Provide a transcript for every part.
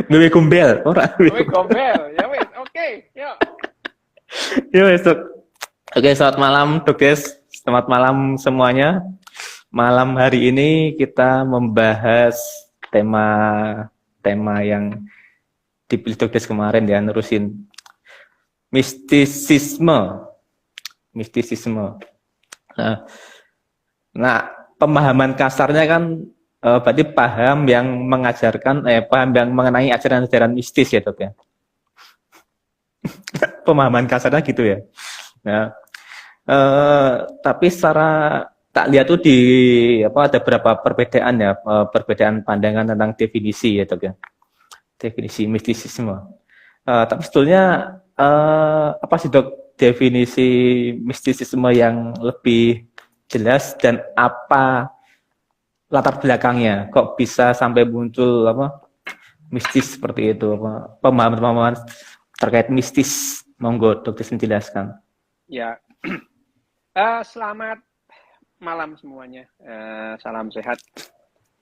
Wewe gombel, ora Kowe gombel. Ya wis, oke. Yuk. Ya wes, Dok. Oke, selamat malam, Dok Des. Selamat malam semuanya. Malam hari ini kita membahas tema tema yang dipilih Dok Des kemarin ya, nerusin mistisisme. Mistisisme. Nah, nah, pemahaman kasarnya kan berarti paham yang mengajarkan paham yang mengenai ajaran-ajaran mistis ya, Dok ya. Pemahaman kasarnya gitu ya. Nah, tapi secara tak lihat tuh di apa ada beberapa perbedaan ya, perbedaan pandangan tentang definisi ya, Dok ya. Definisi mistisisme. Tapi sebetulnya apa sih, Dok, definisi mistisisme yang lebih jelas dan apa latar belakangnya? Kok bisa sampai muncul apa mistis seperti itu? Apa pemahaman-pemahaman terkait mistis? Monggo Dokter menjelaskan. Ya. Selamat malam semuanya. Salam sehat,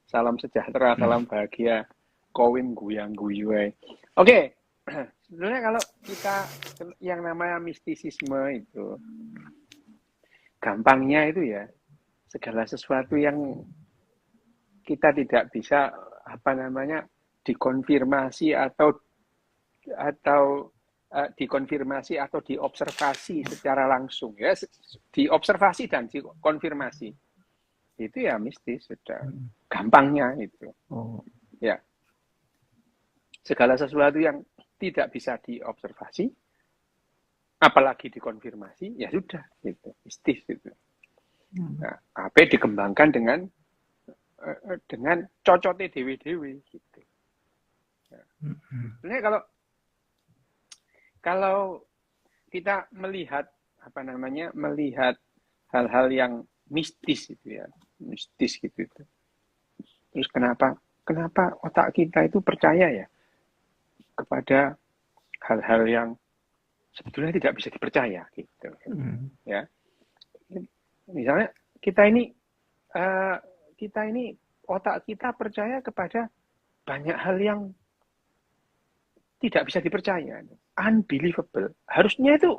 salam sejahtera, salam bahagia. Kowin guyang guyue. Oke. Sebenarnya kalau kita yang namanya mistisisme itu gampangnya itu ya segala sesuatu yang kita tidak bisa dikonfirmasi atau dikonfirmasi atau diobservasi secara langsung ya, diobservasi dan dikonfirmasi itu ya mistis sudah gampangnya itu. Ya, segala sesuatu yang tidak bisa diobservasi apalagi dikonfirmasi ya sudah itu mistis itu. Nah, apa dikembangkan dengan cocote dewi-dewi gitu. Sebenarnya kalau kita melihat melihat hal-hal yang mistis itu ya, mistis gitu itu. Terus kenapa otak kita itu percaya ya kepada hal-hal yang sebetulnya tidak bisa dipercaya gitu. Ya. Misalnya kita ini otak kita percaya kepada banyak hal yang tidak bisa dipercaya, unbelievable. Harusnya itu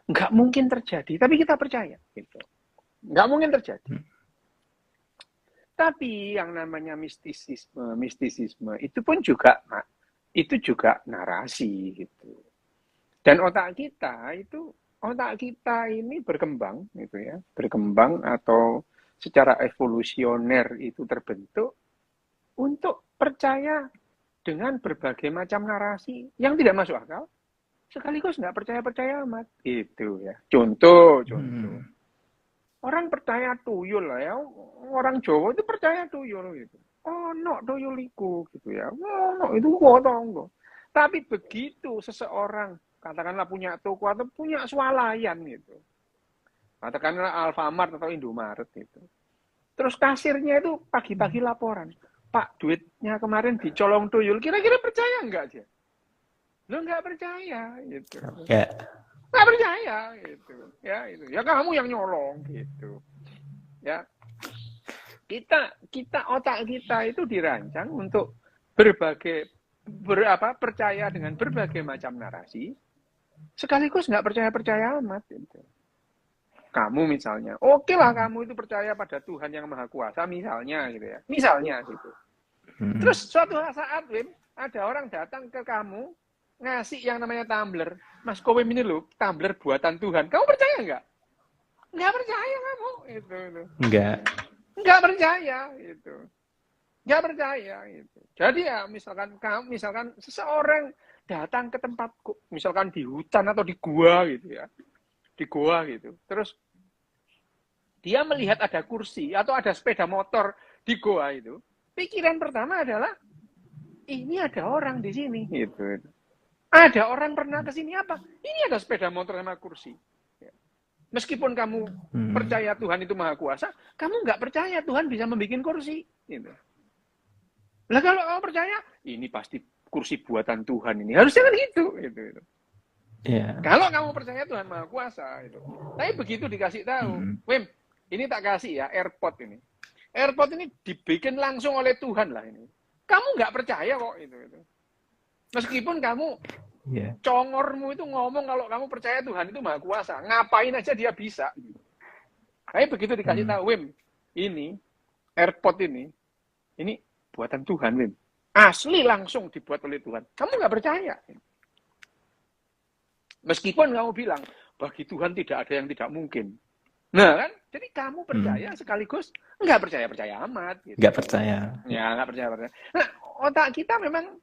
nggak mungkin terjadi, tapi kita percaya, gitu. Nggak mungkin terjadi. Tapi yang namanya mistisisme itu pun juga narasi, gitu. Dan otak kita ini berkembang, gitu ya, berkembang atau secara evolusioner itu terbentuk untuk percaya dengan berbagai macam narasi yang tidak masuk akal, sekaligus nggak percaya amat, gitu ya. Contoh. Orang percaya tuyul lah ya, orang Jawa itu percaya tuyul gitu. Oh, no tuyul iku gitu ya. Oh, no itu gotong. Tapi begitu seseorang katakanlah punya toko atau punya swalayan gitu, katakanlah Alfamart atau Indomaret gitu. Terus kasirnya itu pagi-pagi laporan, Pak, duitnya kemarin dicolong tuyul, kira-kira percaya enggak dia? Lo nggak percaya gitu. Ya. Nggak percaya gitu. Ya itu. Ya kamu yang nyolong gitu. Ya. Kita otak kita itu dirancang untuk percaya dengan berbagai macam narasi, sekaligus nggak percaya amat gitu. Kamu misalnya, oke lah kamu itu percaya pada Tuhan yang Maha Kuasa misalnya gitu ya. Misalnya gitu. Terus suatu saat, Wim, ada orang datang ke kamu ngasih yang namanya tumbler. Mas Kowim ini loh, tumbler buatan Tuhan. Kamu percaya nggak? Nggak percaya kamu. Itu. Nggak percaya. Itu. Nggak percaya. Itu. Jadi ya misalkan seseorang datang ke tempat, misalkan di hutan atau di gua gitu ya. Di gua gitu. Terus dia melihat ada kursi atau ada sepeda motor di gua itu. Pikiran pertama adalah, ini ada orang di sini. Gitu. Ada orang pernah ke sini apa? Ini ada sepeda motor sama kursi. Meskipun kamu percaya Tuhan itu Maha Kuasa, kamu nggak percaya Tuhan bisa membuat kursi. Gitu. Lah kalau kamu percaya, ini pasti kursi buatan Tuhan ini. Harusnya kan gitu. Yeah. Kalau kamu percaya Tuhan Maha Kuasa. Gitu. Tapi begitu dikasih tahu, Wim, ini tak kasih ya, AirPod ini. AirPod ini dibikin langsung oleh Tuhan lah ini. Kamu nggak percaya kok itu. Meskipun kamu congormu itu ngomong kalau kamu percaya Tuhan itu maha kuasa, ngapain aja dia bisa. Tapi begitu dikasih tahu, Wim, ini AirPod ini buatan Tuhan, Wim. Asli langsung dibuat oleh Tuhan. Kamu nggak percaya. Meskipun kamu bilang, bagi Tuhan tidak ada yang tidak mungkin. Nah kan, jadi kamu percaya sekaligus nggak percaya amat. Gitu. Nggak percaya. Ya nggak percaya. Nah otak kita memang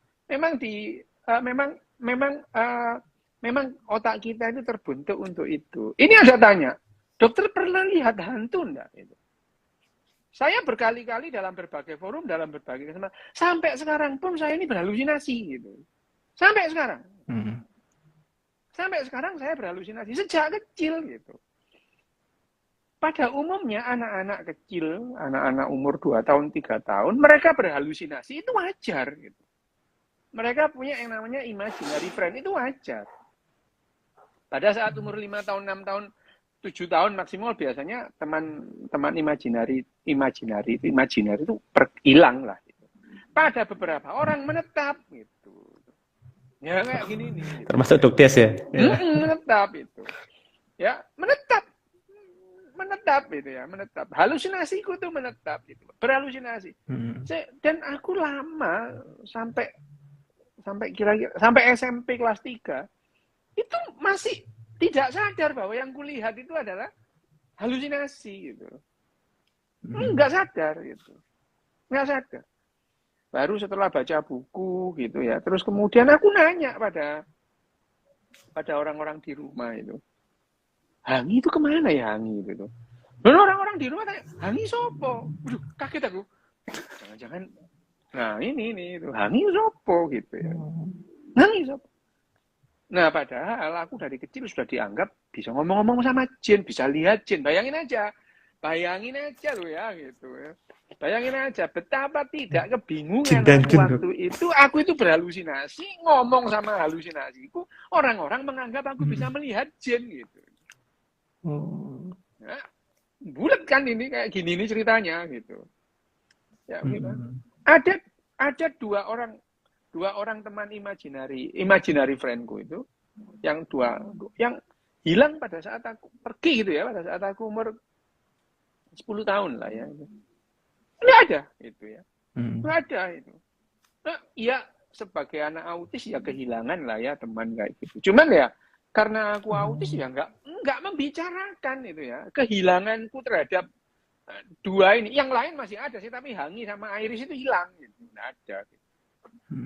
otak kita itu terbentuk untuk itu. Ini ada tanya, dokter pernah lihat hantu enggak? Gitu. Saya berkali-kali dalam berbagai forum, dalam berbagai kesempatan, sampai sekarang pun saya ini berhalusinasi gitu. Sampai sekarang. Sampai sekarang saya berhalusinasi sejak kecil gitu. Pada umumnya anak-anak kecil, anak-anak umur 2 tahun, 3 tahun, mereka berhalusinasi, itu wajar gitu. Mereka punya yang namanya imaginary friend, itu wajar. Pada saat umur 5 tahun, 6 tahun, 7 tahun maksimal biasanya teman imaginary itu hilang lah gitu. Pada beberapa orang menetap gitu. Ya kayak gini nih. Gitu. Termasuk Doktes ya? Menetap itu. Ya, menetap itu ya, menetap. Halusinasiku tuh menetap gitu. Berhalusinasi. Dan aku lama sampai kira-kira sampai SMP kelas 3 itu masih tidak sadar bahwa yang kulihat itu adalah halusinasi gitu. Enggak sadar gitu. Enggak sadar. Baru setelah baca buku gitu ya. Terus kemudian aku nanya pada orang-orang di rumah itu. Hangi itu kemana ya Hangi itu? Dan orang-orang di rumah tanya, Hangi sopo? Waduh, kaget aku. Jangan-jangan, nah ini itu Hangi sopo gitu ya. Hangi sopo? Nah padahal aku dari kecil sudah dianggap bisa ngomong-ngomong sama jin, bisa lihat jin. Bayangin aja loh ya gitu ya. Bayangin aja betapa tidak kebingungan waktu itu aku itu berhalusinasi, ngomong sama halusinasiku, orang-orang menganggap aku bisa melihat jin gitu. Ya, bulat kan ini kayak gini nih ceritanya gitu. Ya, ada dua orang teman imaginary friendku itu yang hilang pada saat aku pergi gitu ya, pada saat aku umur 10 tahun lah ya. Nggak ada itu ya. Nggak ada itu. Nah, ya sebagai anak autis ya kehilangan lah ya teman kayak gitu. Cuman ya karena aku autis ya nggak membicarakan itu ya. Kehilanganku terhadap dua ini. Yang lain masih ada sih, tapi Hangi sama Iris itu hilang gitu. Nggak ada. Gitu.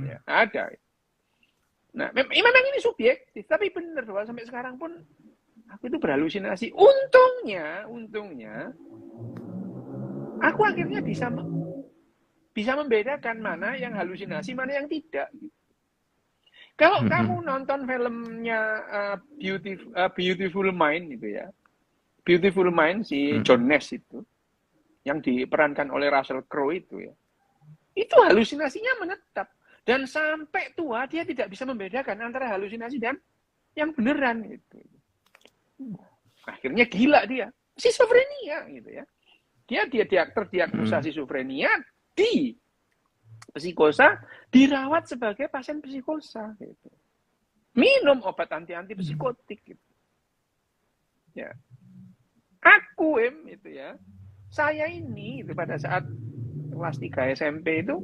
Ya, ada. Nah, memang ini subjektif, tapi benar bahwa sampai sekarang pun aku itu berhalusinasi. Untungnya aku akhirnya bisa membedakan mana yang halusinasi, mana yang tidak. Kalau kamu nonton filmnya Beautiful Mind gitu ya, Beautiful Mind si John Nash itu, yang diperankan oleh Russell Crowe itu ya, itu halusinasinya menetap dan sampai tua dia tidak bisa membedakan antara halusinasi dan yang beneran gitu. Akhirnya gila dia, schizophrenia gitu ya. Dia terdiagnosa schizophrenia di psikosa, dirawat sebagai pasien psikosa gitu. Minum obat anti psikotik gitu. Ya. Aku itu ya. Saya ini itu pada saat kelas 3 SMP itu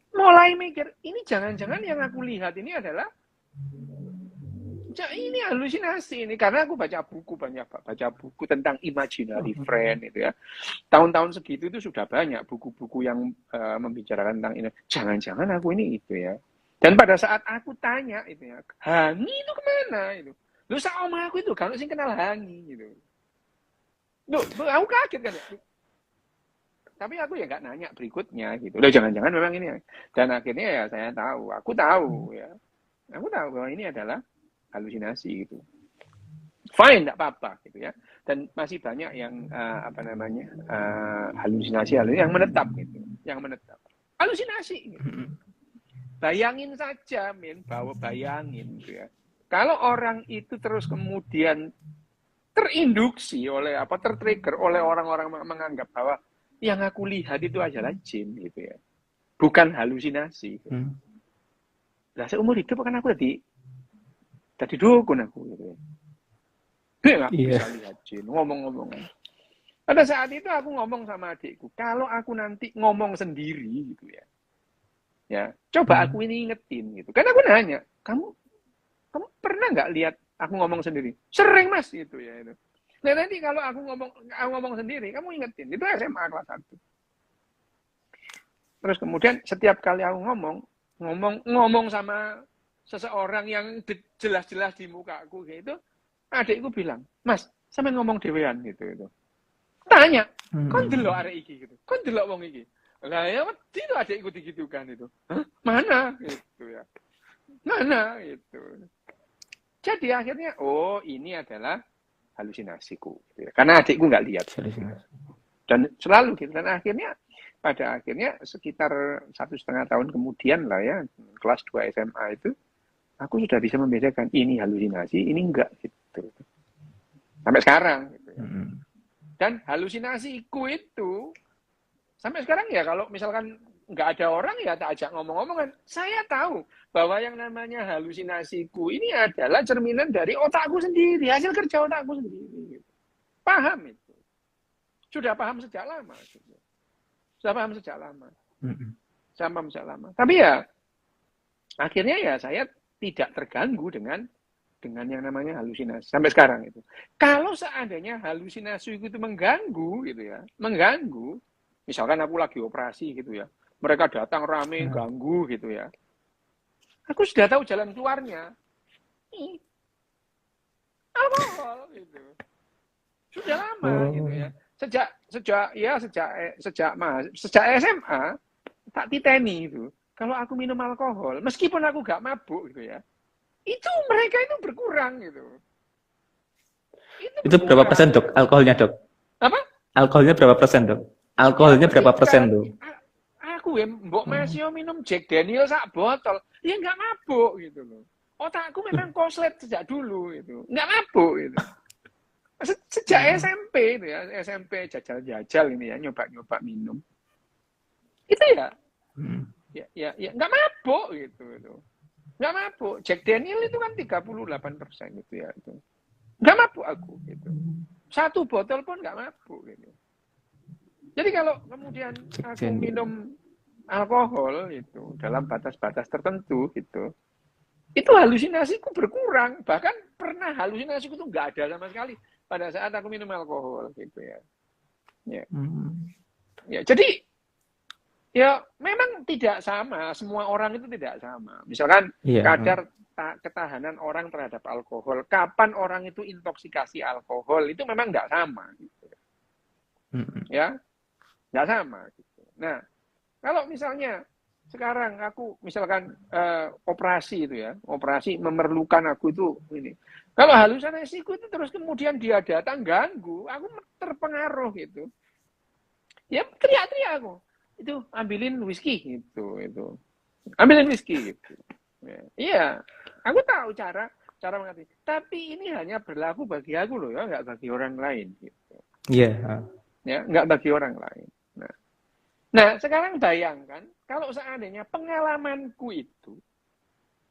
mulai mikir, ini jangan-jangan yang aku lihat ini adalah ini halusinasi ini, karena aku baca buku tentang imaginary friend itu ya. Tahun-tahun segitu itu sudah banyak buku-buku yang membicarakan tentang ini. Jangan-jangan aku ini itu ya. Dan pada saat aku tanya itu ya, Hangi itu kemana itu? Lu sama aku itu kalau sih kenal Hangi gitu. Loh, aku kaget kan ya. Tapi aku ya nggak nanya berikutnya gitu. Loh, jangan-jangan memang ini. Dan akhirnya ya saya tahu, aku tahu bahwa ini adalah halusinasi gitu. Fine, enggak apa-apa gitu ya. Dan masih banyak yang halusinasi yang menetap gitu, yang menetap. Halusinasi gitu. Bayangin saja, bayangin gitu ya. Kalau orang itu terus kemudian terinduksi oleh tertrigger oleh orang-orang menganggap bahwa yang aku lihat itu adalah jin gitu ya. bukan halusinasi. Hmm. Lah seumur hidup kan aku tadi dukun aku gitu ya. Dia nggak Iya. bisa lihat jin, ngomong-ngomong. Pada saat itu aku ngomong sama adikku, kalau aku nanti ngomong sendiri gitu ya, coba aku ini ingetin gitu. Karena aku nanya, kamu pernah nggak lihat aku ngomong sendiri? Sering mas gitu ya itu. Nah nanti kalau aku ngomong sendiri, kamu ingetin. Itu SMA kelas 1. Terus kemudian setiap kali aku ngomong sama seseorang yang jelas-jelas di muka aku gitu, adikku bilang, mas, sampe ngomong dewean gitu. Tanya, kon delok arek iki gitu. Kon delok wong iki. Lah ya wedi to adikku digitukan itu. Hah? Mana gitu ya. Mana gitu. Jadi akhirnya ini adalah halusinasiku gitu ya. Karena adikku nggak lihat. Dan selalu gitu. Dan pada akhirnya sekitar 1,5 tahun kemudian lah ya, kelas 2 SMA itu, aku sudah bisa membedakan ini halusinasi, ini enggak gitu. Sampai sekarang gitu ya. Dan halusinasiku itu sampai sekarang ya kalau misalkan nggak ada orang ya tak ajak ngomong-ngomongan. Saya tahu bahwa yang namanya halusinasiku ini adalah cerminan dari otakku sendiri, hasil kerja otakku sendiri. Paham itu. Sudah paham sejak lama. Sudah paham sejak lama. Tapi ya akhirnya ya saya tidak terganggu dengan yang namanya halusinasi sampai sekarang itu. Kalau seandainya halusinasi itu mengganggu gitu ya, misalkan aku lagi operasi gitu ya, mereka datang rame ganggu gitu ya, aku sudah tahu jalan keluarnya, alkohol gitu, sudah lama gitu ya, sejak SMA tak titeni itu, kalau aku minum alkohol, meskipun aku gak mabuk gitu ya, itu mereka itu berkurang gitu. Itu berapa persen dok alkoholnya dok? Apa? Alkoholnya berapa persen dok? Alkoholnya berapa persen dok? Aku ya mbok masih minum Jack Daniel sak botol, ya nggak mabuk gitu loh. Otakku memang koslet sejak dulu gitu, nggak mabuk gitu. Sejak SMP itu ya, SMP jajal-jajal ini ya, nyoba-nyoba minum. Itu ya nggak mabuk gitu. Nggak mabuk. Jack Daniel itu kan 38% gitu ya. Itu. Nggak mabuk aku gitu. 1 botol pun nggak mabuk gitu. Jadi kalau kemudian aku minum alkohol itu dalam batas-batas tertentu gitu, itu halusinasiku berkurang. Bahkan pernah halusinasiku itu nggak ada sama sekali pada saat aku minum alkohol gitu ya. Ya jadi ya memang tidak sama, semua orang itu tidak sama. Misalkan kadar ketahanan orang terhadap alkohol, kapan orang itu intoksikasi alkohol itu memang nggak sama. Gitu. Ya, nggak sama. Gitu. Nah, kalau misalnya sekarang aku misalkan operasi itu ya, operasi memerlukan aku itu ini. Kalau halusinasiku itu terus kemudian dia datang ganggu, aku terpengaruh gitu. Ya teriak-teriak aku. Itu ambilin whisky gitu itu ambilin whisky gitu ya. Iya aku tahu cara mengerti tapi ini hanya berlaku bagi aku loh ya nggak bagi orang lain gitu ya nggak bagi orang lain. Nah sekarang bayangkan kalau seandainya pengalamanku itu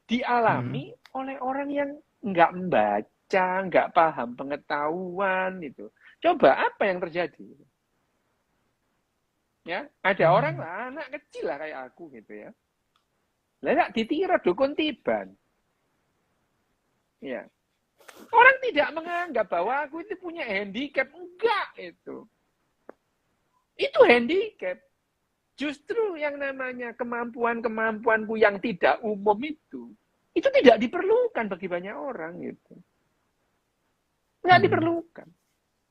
dialami oleh orang yang nggak membaca nggak paham pengetahuan itu coba apa yang terjadi. Ya, ada orang lah, anak kecil lah kayak aku gitu ya. Lah enggak dikira dukun tiban. Ya. Orang tidak menganggap bahwa aku itu punya handicap, enggak itu. Itu handicap. Justru yang namanya kemampuanku yang tidak umum itu tidak diperlukan bagi banyak orang gitu. Enggak diperlukan.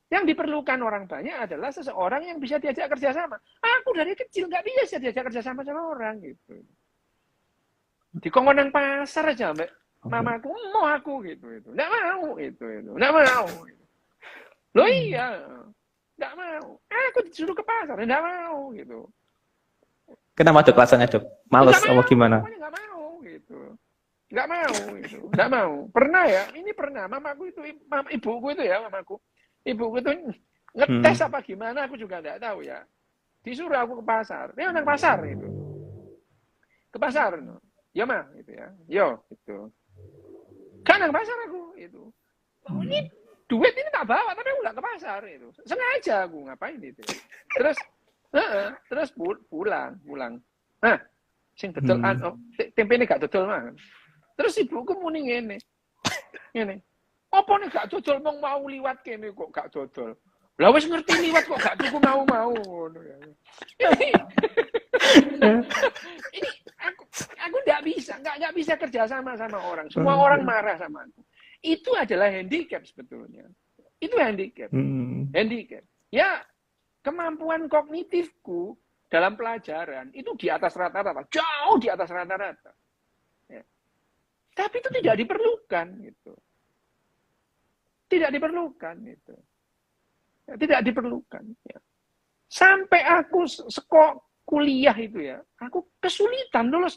Yang diperlukan orang banyak adalah seseorang yang bisa diajak kerjasama. Aku dari kecil nggak bisa diajak kerjasama sama orang gitu. Di kongkonan pasar aja, mbak, mamaku mau aku gitu, nggak mau itu, nggak mau. Loh iya, nggak mau. Aku disuruh ke pasar, nggak mau gitu. Kenapa dok alasannya dok? Males apa gimana? Nggak mau gitu. Nggak mau gitu. Nggak mau. Pernah ya, ini pernah. Mamaku itu, ibuku itu ya, mamaku. Ibuku itu ngetes apa gimana aku juga nggak tahu ya. Disuruh aku ke pasar. Dia anak pasar itu. ke pasar. Ya mah, gitu ya. Yo, gitu. Kan nang pasar aku itu. Oh, ini duit ini tak bawa tapi aku nggak ke pasar itu. Sengaja aku ngapain itu. Terus terus pulang. Nah, sing dodol tempe ini gak dodol mah. Terus ibuku muni ngene. Ngene. Apa nih gak dodol mau liwat kene kok gak dodol. Lah wis ngerti liwat kok gak tuku mau ngono ya. Ini aku nggak bisa kerja sama orang. Semua orang marah sama aku. Itu adalah handicap sebetulnya. Itu handicap. Handicap. Ya, kemampuan kognitifku dalam pelajaran itu di atas rata-rata, jauh di atas rata-rata. Ya. Tapi itu tidak diperlukan gitu. Tidak diperlukan gitu. Ya, tidak diperlukan. Ya. Sampai aku kuliah itu ya, aku kesulitan lulus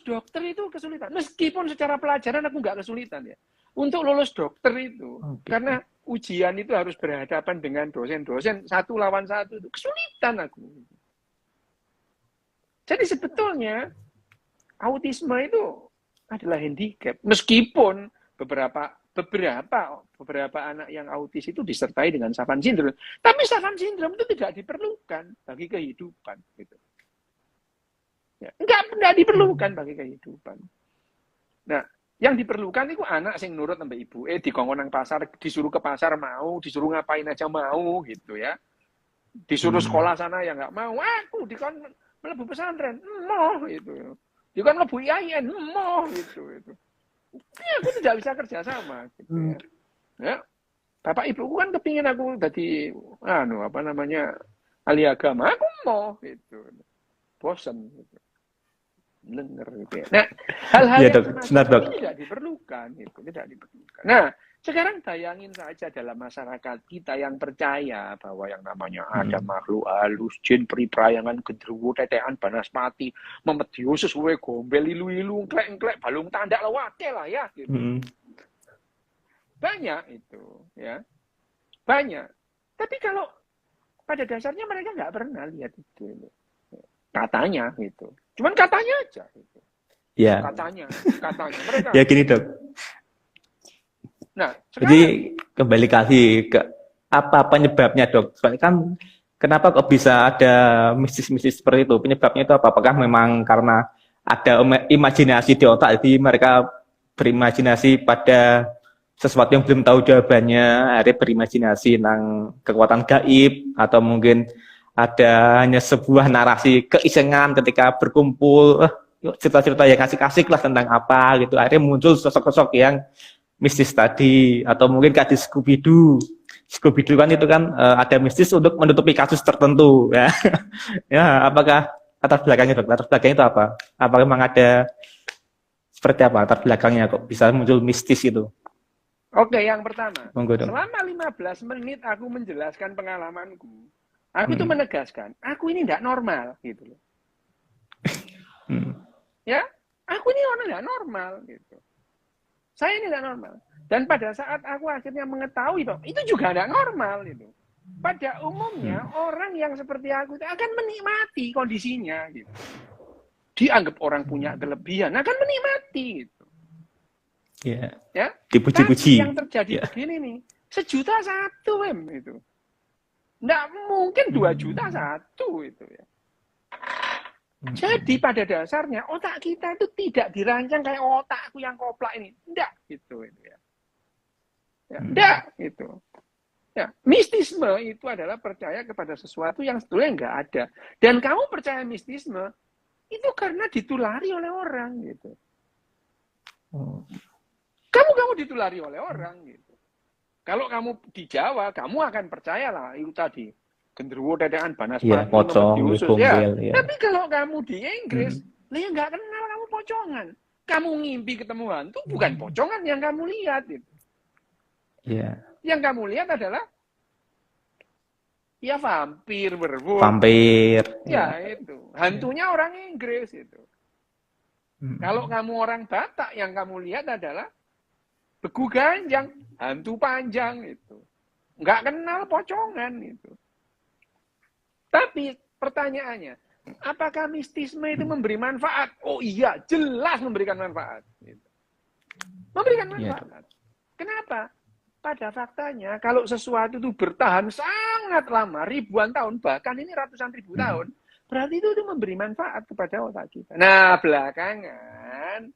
dokter itu kesulitan. Meskipun secara pelajaran aku nggak kesulitan ya. Untuk lulus dokter itu, karena ujian itu harus berhadapan dengan dosen-dosen 1 lawan 1 itu kesulitan aku. Jadi sebetulnya autisme itu adalah handicap. Meskipun beberapa anak yang autis itu disertai dengan Savant syndrome. Tapi Savant syndrome itu tidak diperlukan bagi kehidupan. Gitu. Ya, enggak diperlukan bagi kehidupan. Nah, yang diperlukan itu anak sing nurut sampai ibu. Dikongkon nang pasar, disuruh ke pasar mau, disuruh ngapain aja mau, gitu ya. Disuruh sekolah sana ya nggak mau. Aku dikon mlebu pesantren, mau gitu. Dikon mlebu IAIN, mau gitu. Ya, aku tidak bisa kerja sama gitu ya. Ya. Bapak ibuku kan kepingin aku jadi ahli agama, aku mau gitu. Bosen gitu. Denger gitu ya. Nah, hal-hal ya, yang dok. semacam ini tidak diperlukan gitu, tidak diperlukan. Nah, sekarang bayangin saja dalam masyarakat kita yang percaya bahwa yang namanya ada makhluk halus, jin, periprayangan, genderuwo, tetean, banaspati, memediyo sesuai gombel, ilu-ilu, klek-klek, balung tanda lewake lah ya gitu. Banyak itu ya. Banyak. Tapi kalau pada dasarnya mereka nggak pernah lihat itu. Katanya gitu. Cuman katanya aja gitu. Ya. Katanya mereka. Ya gini, Dok. Nah, jadi kembali kasih ke apa penyebabnya, Dok? Soalnya kan kenapa kok bisa ada mistis-mistis seperti itu? Penyebabnya itu apa? Apakah memang karena ada imajinasi di otak, jadi mereka berimajinasi pada sesuatu yang belum tahu jawabannya, akhirnya berimajinasi tentang kekuatan gaib, atau mungkin ada hanya sebuah narasi keisengan ketika berkumpul, cerita-cerita yang kasih-kasih lah tentang apa gitu, akhirnya muncul sosok-sosok yang mistis tadi, atau mungkin kayak di Scooby-Doo kan itu kan ada mistis untuk menutupi kasus tertentu ya. Ya, apakah latar belakangnya, Dok? Latar belakangnya itu apa? Apakah memang ada seperti apa latar belakangnya kok bisa muncul mistis itu? Oke, yang pertama, Monggo, Dok. selama 15 menit aku menjelaskan pengalamanku. Aku tuh menegaskan, aku ini tidak normal gitu loh. Ya, aku ini orang tidak normal gitu. Saya ini tidak normal. Dan pada saat aku akhirnya mengetahui bahwa itu juga tidak normal gitu. Pada umumnya orang yang seperti aku itu akan menikmati kondisinya gitu. Dianggap orang punya kelebihan, akan menikmati gitu. Yeah. Ya. Dipuji-puji. Tapi yang terjadi begini nih, 1.100.000 itu. Nggak mungkin 2.100.000 itu ya. Jadi pada dasarnya otak kita itu tidak dirancang kayak otakku yang koplak ini. Enggak gitu itu ya. Enggak gitu. Ya, mistisme itu adalah percaya kepada sesuatu yang sebetulnya enggak ada. Dan kamu percaya mistisme itu karena ditulari oleh orang gitu. Kamu ditulari oleh orang gitu. Kalau kamu di Jawa, kamu akan percayalah itu tadi. Genderuwo, tetean, banaspati, pocong, ya. Tapi kalau kamu di Inggris, ya nggak kenal kamu pocongan. Kamu ngimpi ketemu hantu, bukan pocongan yang kamu lihat. Gitu. Yang kamu lihat adalah ya vampir, werewolf. Vampir. Ya itu. Hantunya orang Inggris itu. Kalau kamu orang Batak, yang kamu lihat adalah Begu Ganjang, hantu panjang itu. Nggak kenal pocongan itu. Tapi pertanyaannya, Apakah mistisme itu memberi manfaat? Oh iya, jelas memberikan manfaat. Memberikan Iya, Dok. manfaat. Kenapa? Pada faktanya, kalau sesuatu itu bertahan sangat lama, ribuan tahun, bahkan ini ratusan ribu tahun, berarti itu memberi manfaat kepada otak kita. Nah, belakangan,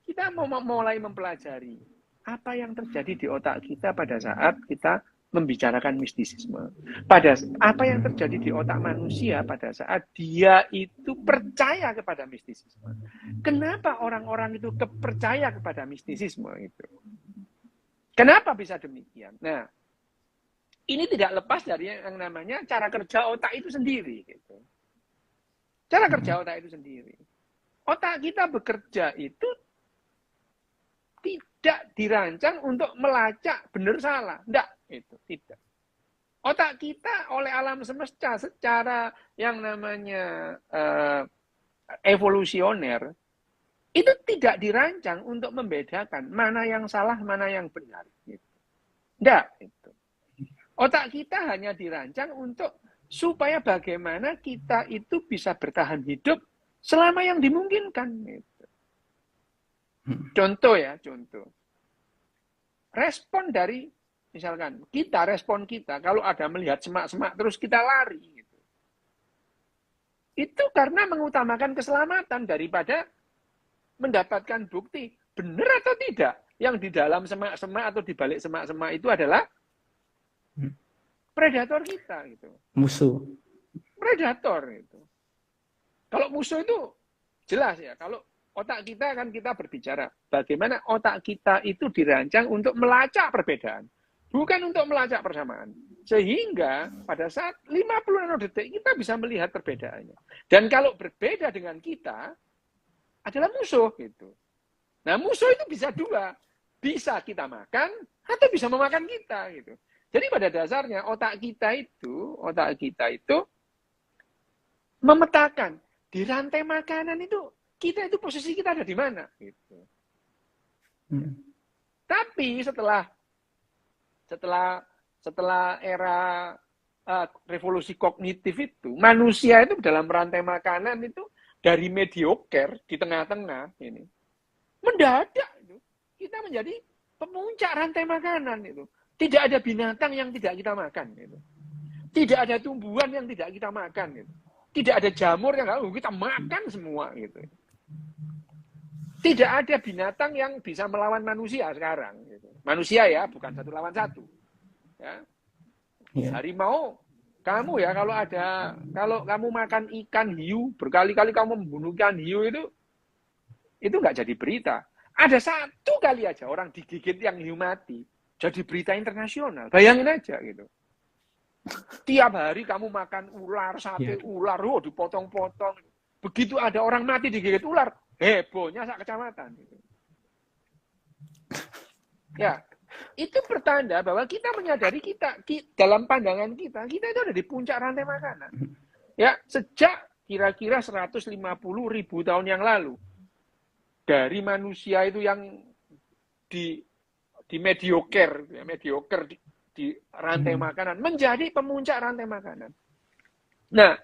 kita mau mulai mempelajari apa yang terjadi di otak kita pada saat kita membicarakan mistisisme. Pada apa yang terjadi di otak manusia pada saat dia itu percaya kepada mistisisme. Kenapa orang-orang itu percaya kepada mistisisme itu? Kenapa bisa demikian? Nah, ini tidak lepas dari yang namanya cara kerja otak itu sendiri. Gitu. Cara kerja otak itu sendiri. Otak kita bekerja itu tidak dirancang untuk melacak benar salah. Tidak, itu tidak. Otak kita oleh alam semesta secara yang namanya evolusioner itu tidak dirancang untuk membedakan mana yang salah, mana yang benar. Tidak. Itu. Otak kita hanya dirancang untuk supaya bagaimana kita itu bisa bertahan hidup selama yang dimungkinkan. Gitu. Contoh ya, contoh. Respon dari, misalkan, respon kita, kalau ada melihat semak-semak terus kita lari. Gitu. Itu karena mengutamakan keselamatan daripada mendapatkan bukti benar atau tidak yang di dalam semak-semak atau di balik semak-semak itu adalah predator kita gitu. Musuh. Predator itu. Kalau musuh itu jelas ya. Kalau otak kita kan kita berbicara bagaimana otak kita itu dirancang untuk melacak perbedaan, bukan untuk melacak persamaan. Sehingga pada saat 50 nanodetik kita bisa melihat perbedaannya. Dan kalau berbeda dengan kita adalah musuh gitu. Nah, musuh itu bisa dua. Bisa kita makan atau bisa memakan kita gitu. Jadi pada dasarnya otak kita itu memetakan di rantai makanan itu kita itu posisi kita ada di mana gitu. Tapi setelah era revolusi kognitif itu, manusia itu dalam rantai makanan itu dari mediocre di tengah-tengah ini mendadak itu kita menjadi pemuncak rantai makanan itu. Tidak ada binatang yang tidak kita makan itu. Tidak ada tumbuhan yang tidak kita makan itu. Tidak ada jamur yang kita makan semua gitu. Tidak ada binatang yang bisa melawan manusia sekarang gitu. Manusia ya, bukan satu lawan satu. Ya. Harimau kamu ya kalau kamu makan ikan hiu berkali-kali kamu membunuh ikan hiu itu nggak jadi berita. Ada satu kali aja orang digigit yang hiu mati jadi berita internasional. Bayangin aja gitu. Tiap hari kamu makan ular, sate ular, dipotong-potong. Begitu ada orang mati digigit ular, hebohnya sak kecamatan. Gitu. Ya. Itu pertanda bahwa kita menyadari kita dalam pandangan kita itu ada di puncak rantai makanan. Ya, sejak kira-kira 150.000 tahun yang lalu. Dari manusia itu yang di mediocre, di rantai makanan menjadi pemuncak rantai makanan. Nah,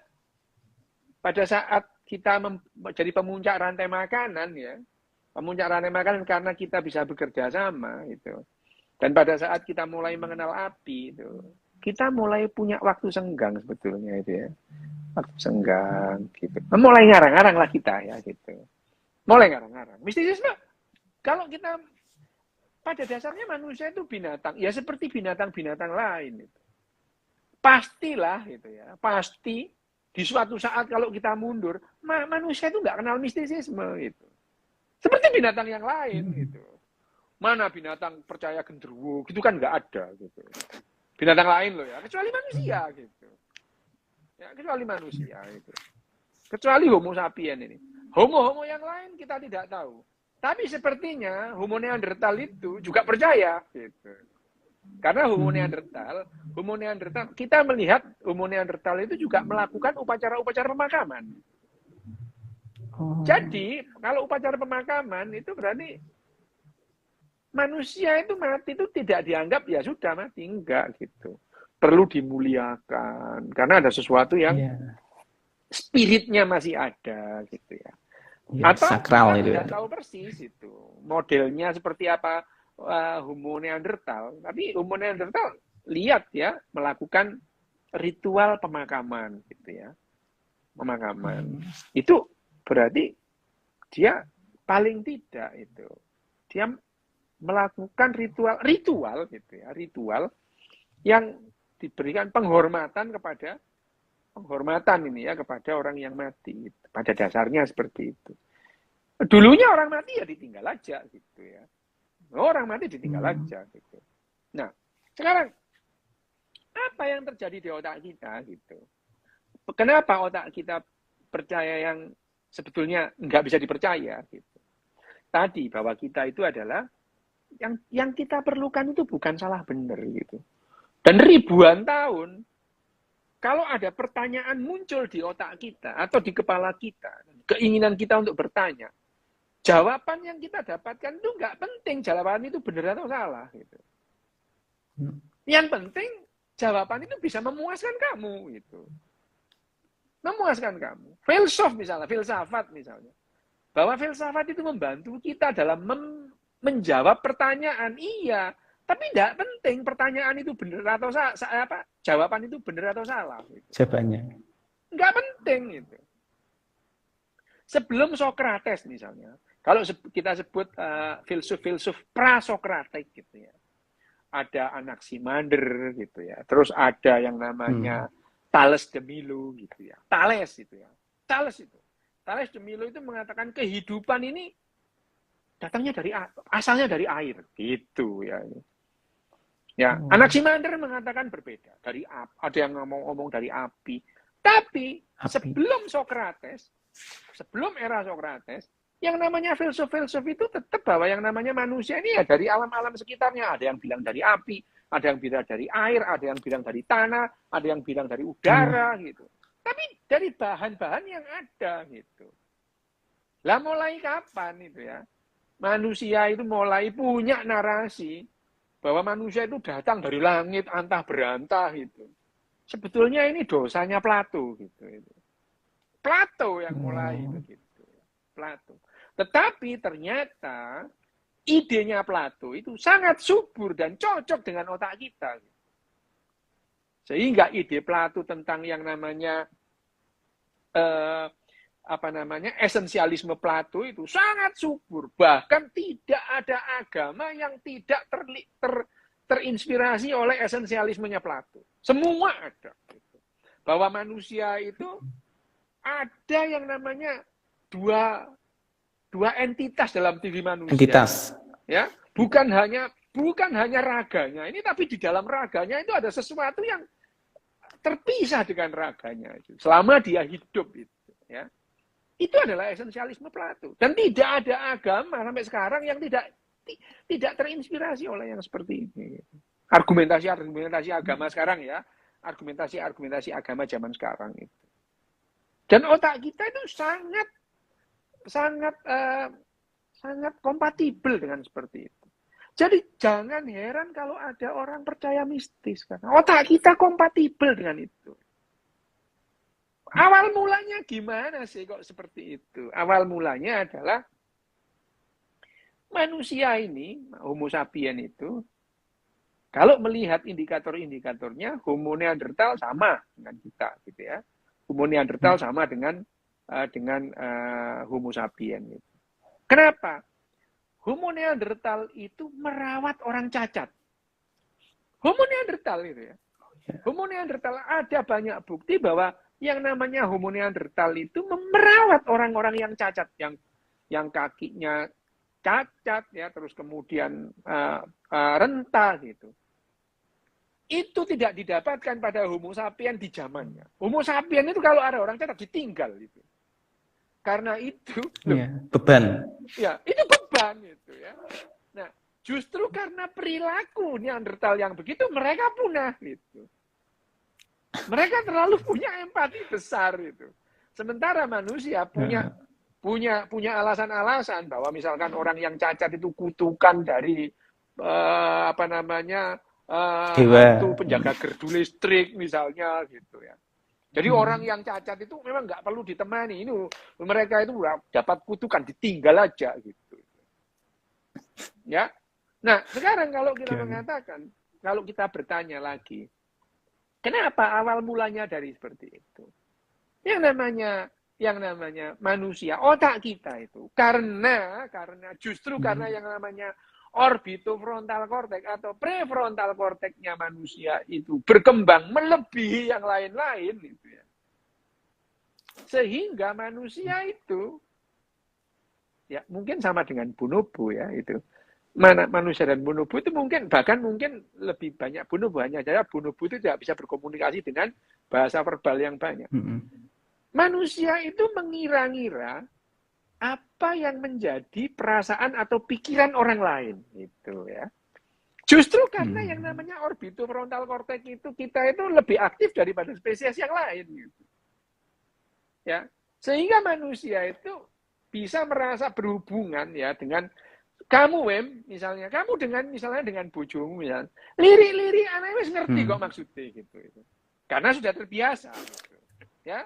pada saat kita menjadi pemuncak rantai makanan ya, pemuncak rantai makanan karena kita bisa bekerja sama gitu. Dan pada saat kita mulai mengenal api itu, kita mulai punya waktu senggang sebetulnya itu ya. Waktu senggang gitu. Mulai ngarang-ngarang lah kita ya gitu. Mulai ngarang-ngarang. Mistisisme, kalau kita pada dasarnya manusia itu binatang, ya seperti binatang-binatang lain itu. Pastilah gitu ya. Pasti di suatu saat kalau kita mundur, manusia itu nggak kenal mistisisme gitu. Seperti binatang yang lain gitu. Mana binatang percaya genderuwo, gitu kan nggak ada gitu. Binatang lain loh ya, kecuali manusia gitu. Ya, kecuali manusia gitu. Kecuali Homo sapien ini. Homo yang lain kita tidak tahu. Tapi sepertinya Homo Neanderthal itu juga percaya gitu. Karena Homo Neanderthal, kita melihat Homo Neanderthal itu juga melakukan upacara-upacara pemakaman. Jadi, kalau upacara pemakaman itu berarti manusia itu mati itu tidak dianggap ya sudah mati, enggak gitu. Perlu dimuliakan karena ada sesuatu yang spiritnya masih ada gitu ya. Ya, Atau sakral kita itu ya. tidak tahu persis itu modelnya seperti apa Homo neanderthal. Tapi Homo neanderthal lihat ya melakukan ritual pemakaman gitu ya. Pemakaman. Itu berarti dia paling tidak itu dia melakukan ritual gitu ya, ritual yang diberikan penghormatan ini ya kepada orang yang mati. Pada dasarnya seperti itu. Dulunya orang mati ya ditinggal aja gitu ya. Orang mati ditinggal aja gitu. Nah, sekarang apa yang terjadi di otak kita gitu? Kenapa otak kita percaya yang sebetulnya nggak bisa dipercaya gitu? Tadi bahwa kita itu adalah yang kita perlukan itu bukan salah benar gitu. Dan ribuan tahun kalau ada pertanyaan muncul di otak kita atau di kepala kita, keinginan kita untuk bertanya, jawaban yang kita dapatkan itu nggak penting jawaban itu benar atau salah gitu. Yang penting jawaban itu bisa memuaskan kamu gitu. Memuaskan kamu. Filsafat misalnya. Bahwa filsafat itu membantu kita dalam menjawab pertanyaan. Iya, tapi tidak penting pertanyaan itu benar atau salah, jawaban itu benar atau salah. Gitu. Jawabannya. Nggak penting itu. Sebelum Socrates misalnya, kalau kita sebut filsuf-filsuf pra-Sokratik gitu ya, ada Anaximander gitu ya, terus ada yang namanya Thales de Milo gitu ya, Thales itu ya, Thales de Milo itu mengatakan kehidupan ini datangnya dari asalnya dari air gitu ya. Ya, Anaximander mengatakan berbeda dari ada yang ngomong dari api. Tapi sebelum Socrates, sebelum era Socrates, yang namanya filsuf-filsuf itu tetap bahwa yang namanya manusia ini ya dari alam-alam sekitarnya. Ada yang bilang dari api, ada yang bilang dari air, ada yang bilang dari tanah, ada yang bilang dari udara gitu. Tapi dari bahan-bahan yang ada gitu. Lah mulai kapan itu ya? Manusia itu mulai punya narasi bahwa manusia itu datang dari langit antah berantah gitu. Sebetulnya ini dosanya Plato gitu. Plato yang mulai begitu. Plato. Tetapi ternyata idenya Plato itu sangat subur dan cocok dengan otak kita. Sehingga ide Plato tentang yang namanya esensialisme Plato itu sangat subur. Bahkan tidak ada agama yang tidak terinspirasi oleh esensialismenya Plato. Semua ada. Bahwa manusia itu ada yang namanya dua entitas dalam diri manusia. Entitas. Ya, bukan hanya raganya ini, tapi di dalam raganya itu ada sesuatu yang terpisah dengan raganya itu. Selama dia hidup itu, ya. Itu adalah esensialisme Plato. Dan tidak ada agama sampai sekarang yang tidak terinspirasi oleh yang seperti ini. Argumentasi agama sekarang ya. Argumentasi agama zaman sekarang itu. Dan otak kita itu sangat kompatibel dengan seperti itu. Jadi jangan heran kalau ada orang percaya mistis. Karena otak kita kompatibel dengan itu. Awal mulanya gimana sih kok seperti itu? Awal mulanya adalah manusia ini, Homo sapien itu, kalau melihat indikator-indikatornya, Homo neanderthal sama dengan kita, gitu ya. Homo neanderthal sama dengan Homo sapien. Gitu. Kenapa? Homo neanderthal itu merawat orang cacat. Homo neanderthal itu ya. Homo neanderthal ada banyak bukti bahwa yang namanya Homo neanderthal itu merawat orang-orang yang cacat, yang kakinya cacat ya, terus kemudian renta gitu. Itu tidak didapatkan pada Homo sapien di zamannya. Homo sapien itu kalau ada orang cacat ditinggal gitu. Karena itu beban. Ya, itu beban itu ya. Nah, justru karena perilaku Neanderthal yang begitu mereka punah gitu. Mereka terlalu punya empati besar itu. Sementara manusia punya alasan-alasan bahwa misalkan orang yang cacat itu kutukan dari hantu penjaga gerdu listrik misalnya gitu ya. Jadi orang yang cacat itu memang nggak perlu ditemani. Ini mereka itu dapat kutukan, ditinggal aja gitu. Ya. Nah, sekarang kalau kita mengatakan, kalau kita bertanya lagi, kenapa awal mulanya dari seperti itu? Yang namanya manusia, otak kita itu karena justru karena yang namanya orbitofrontal cortex atau prefrontal cortexnya manusia itu berkembang melebihi yang lain-lain gitu ya. Sehingga manusia itu ya mungkin sama dengan bonobo ya itu. Manusia dan bonobo itu mungkin lebih banyak bonobo, hanya saja bonobo itu tidak bisa berkomunikasi dengan bahasa verbal yang banyak. Manusia itu mengira-ngira apa yang menjadi perasaan atau pikiran orang lain itu ya. Justru karena yang namanya orbitofrontal cortex itu kita itu lebih aktif daripada spesies yang lain gitu. Ya. Sehingga manusia itu bisa merasa berhubungan ya dengan kamu misalnya kamu dengan bojomu misalnya. Lirik-lirik anak wis ngerti kok maksudnya gitu. Karena sudah terbiasa gitu. Ya.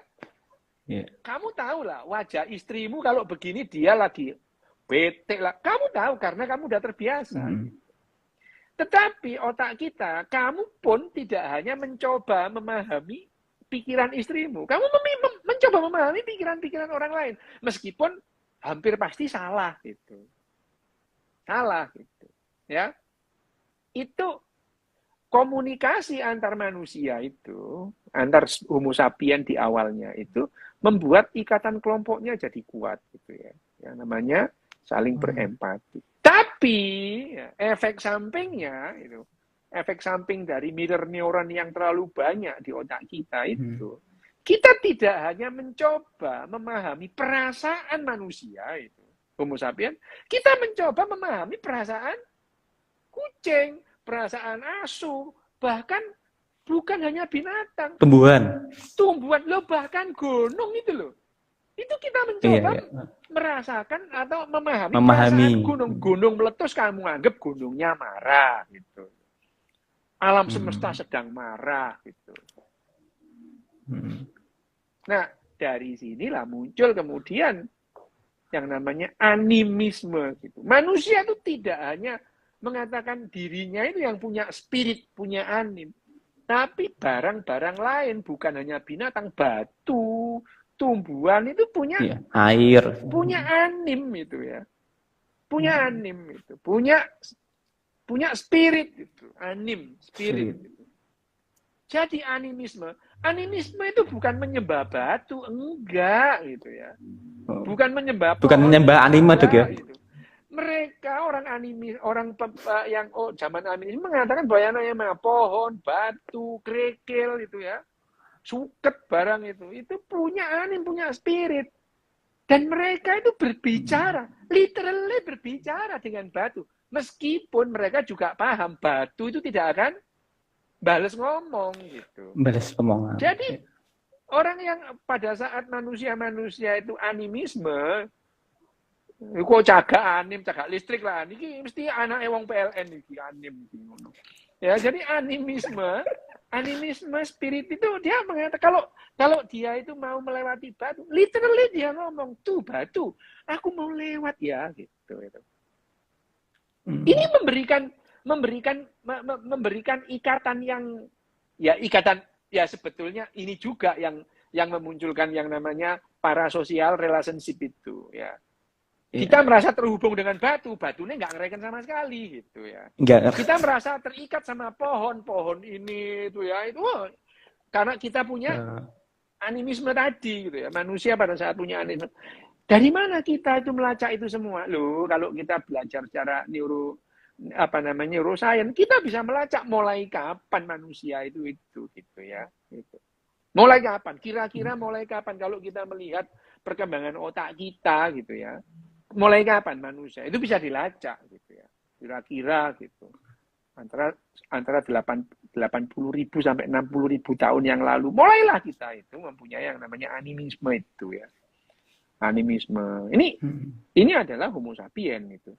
Yeah. Kamu tahu lah wajah istrimu kalau begini dia lagi bete lah. Kamu tahu karena kamu udah terbiasa. Tetapi otak kita, kamu pun tidak hanya mencoba memahami pikiran istrimu. Kamu mencoba memahami pikiran-pikiran orang lain. Meskipun hampir pasti salah gitu. Salah gitu. Ya. Itu komunikasi antar manusia itu, antar Homo sapien di awalnya itu membuat ikatan kelompoknya jadi kuat gitu ya. Yang namanya saling berempati. Tapi ya, efek sampingnya itu, efek samping dari mirror neuron yang terlalu banyak di otak kita itu, kita tidak hanya mencoba memahami perasaan manusia itu, Homo sapien, kita mencoba memahami perasaan kucing, perasaan asu, bahkan bukan hanya binatang. Tumbuhan, loh bahkan gunung itu loh. Itu kita mencoba merasakan atau memahami perasaan gunung. Gunung meletus kamu anggap gunungnya marah gitu. Alam semesta sedang marah gitu. Nah, dari sinilah muncul kemudian yang namanya animisme gitu. Manusia itu tidak hanya mengatakan dirinya itu yang punya spirit, punya anim. Tapi barang-barang lain, bukan hanya binatang, batu, tumbuhan itu punya air, punya anim itu ya. Punya anim itu, punya spirit itu, anim, spirit itu. Jadi animisme itu bukan menyembah batu, enggak gitu ya. Bukan menyembah pohon, bukan menyembah anime dok ya. Gitu. Mereka orang animis, orang yang zaman animis mengatakan bahwa yang namanya pohon, batu, kerikil itu ya, suket barang itu punya anim, punya spirit. Dan mereka itu berbicara, literally berbicara dengan batu. Meskipun mereka juga paham batu itu tidak akan balas ngomong gitu. Balas omongan. Jadi orang yang pada saat manusia itu animisme, kok cagak listrik lah, ini mesti anak wong PLN iki anim iki ngono. Ya, jadi animisme spirit itu dia mengatakan kalau dia itu mau melewati batu, literally dia ngomong, "Tuh batu, aku mau lewat ya." gitu itu. Ini memberikan ikatan sebetulnya ini juga yang memunculkan yang namanya parasocial relationship itu ya. Kita merasa terhubung dengan batunya nggak ngereken sama sekali gitu ya. Kita merasa terikat sama pohon ini itu ya, itu karena kita punya animisme tadi gitu ya. Manusia pada saat punya animisme. Dari mana kita itu melacak itu semua? Loh, kalau kita belajar secara neuroscience, kita bisa melacak mulai kapan manusia itu gitu ya. Gitu. Mulai kapan? Kira-kira mulai kapan kalau kita melihat perkembangan otak kita gitu ya. Mulai kapan manusia? Itu bisa dilacak gitu ya. Kira-kira gitu. Antara 80.000 sampai 60.000 tahun yang lalu. Mulailah kita itu mempunyai yang namanya animisme itu ya. Animisme. Ini adalah Homo sapien itu.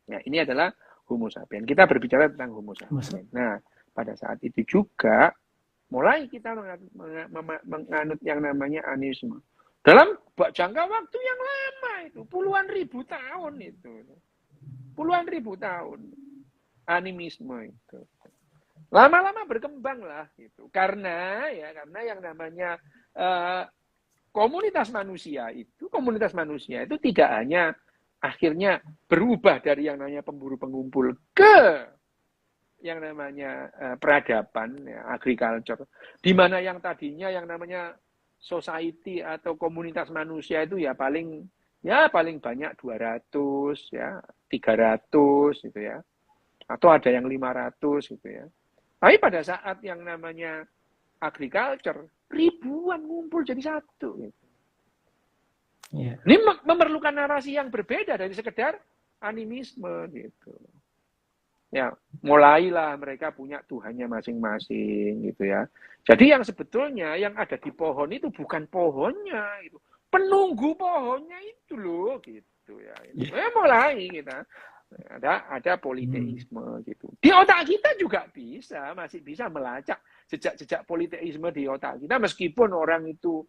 Ya, ini adalah Homo sapien. Kita berbicara tentang Homo sapien. Nah, pada saat itu juga mulai kita menganut yang namanya animisme. Dalam jangka waktu yang lama itu, puluhan ribu tahun itu. Puluhan ribu tahun. Animisme itu. Lama-lama berkembang lah gitu. Karena yang namanya komunitas manusia itu tidak hanya akhirnya berubah dari yang namanya pemburu pengumpul ke yang namanya peradaban, ya, agriculture, di mana yang tadinya yang namanya society atau komunitas manusia itu ya paling banyak 200 ya, 300 gitu ya. Atau ada yang 500 gitu ya. Tapi pada saat yang namanya agriculture, ribuan ngumpul jadi satu gitu. Yeah. Ini memerlukan narasi yang berbeda dari sekedar animisme gitu. Ya, mulailah mereka punya Tuhannya masing-masing gitu ya. Jadi yang sebetulnya yang ada di pohon itu bukan pohonnya itu, penunggu pohonnya itu loh gitu ya. Mulai kita ada politeisme gitu. Di otak kita juga masih bisa melacak jejak-jejak politeisme di otak kita meskipun orang itu